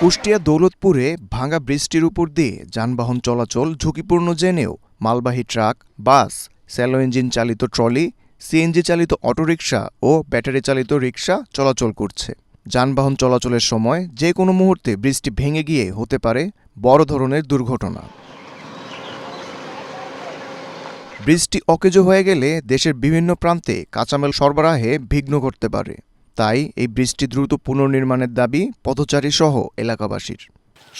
কুষ্টিয়া দৌলতপুরে ভাঙা বৃষ্টির উপর দিয়ে যানবাহন চলাচল ঝুঁকিপূর্ণ জেনেও মালবাহী ট্রাক, বাস, স্যালো ইঞ্জিন চালিত ট্রলি, সিএনজি চালিত অটোরিকশা ও ব্যাটারি চালিত রিকশা চলাচল করছে। যানবাহন চলাচলের সময় যে কোনো মুহূর্তে বৃষ্টি ভেঙে গিয়ে হতে পারে বড় ধরনের দুর্ঘটনা। বৃষ্টি অকেজো হয়ে গেলে দেশের বিভিন্ন প্রান্তে কাঁচামাল সরবরাহে বিঘ্ন ঘটতে পারে। তাই এই বৃষ্টি দ্রুত পুনর্নির্মাণের দাবি পথচারী সহ এলাকাবাসীর।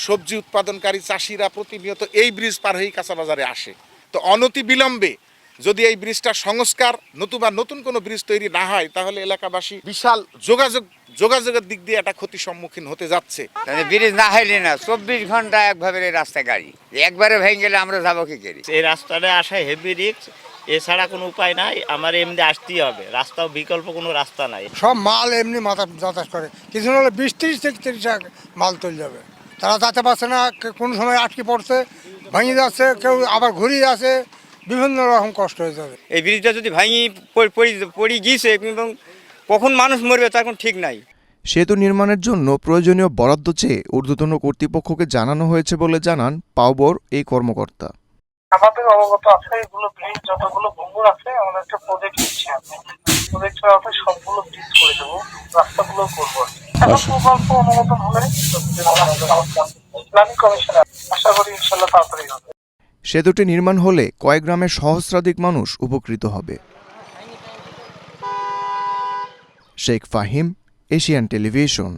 সবজি উৎপাদনকারী চাষিরা প্রতিনিয়ত এই ব্রিজ পার হয়েই কাঁচাবাজারে আসে। তো অনতি বিলম্বে যদি এই ব্রিজটা সংস্কার নতুবা নতুন কোনো ব্রিজ তৈরি না হয় তাহলে এলাকাবাসী বিশাল যোগাযোগের দিক দিয়ে একটা ক্ষতির সম্মুখীন হতে যাচ্ছে। ব্রিজ না হইলে না 24 ঘন্টা একভাবে এই রাস্তায় গাড়ি একবারে ভেঙে গেলে আমরা যাবো কি করি? এই রাস্তাটা আসা হেভি রিস্ক, এছাড়া কোনো উপায় নাই, আমার এমনি আসতেই হবে, রাস্তাও বিকল্প কোনো রাস্তা নাই। সব মাল এমনি মাথা যাতায়াত করে, কিছু হলে 20-30 থেকে 30 মাল তুলে যাবে, তারা যেতে পারছে না, কোনো সময় আটকে পড়ছে, ভেঙে যাচ্ছে, কেউ আবার ঘুরিয়ে আছে, বিভিন্ন রকম কষ্ট হয়ে যাবে। এই ব্রিজটা যদি ভেঙে পড়ে গিয়েছে এবং কখন মানুষ মরবে তার কোনো ঠিক নাই। সেতু নির্মাণের জন্য প্রয়োজনীয় বরাদ্দ চেয়ে ঊর্ধ্বতন কর্তৃপক্ষকে জানানো হয়েছে বলে জানান পাওবর এই কর্মকর্তা। আমাদের অবগত আছে এগুলো ব্রিজ যতগুলো ভঙ্গুর আছে আমাদের একটা প্রজেক্ট দিচ্ছি, প্রজেক্টের আওতায় সবগুলো ব্রিজ করে দেবো, রাস্তাগুলো করবো। এখন প্রকল্প অনুমোদন হলে প্ল্যানিং কমিশনে আশা করি ইনশাল্লাহ তাড়াতাড়ি হবে। সেতুটি নির্মাণ হলে কয়েক গ্রামের সহস্রাধিক মানুষ উপকৃত হবে। Sheikh Fahim, Asian television.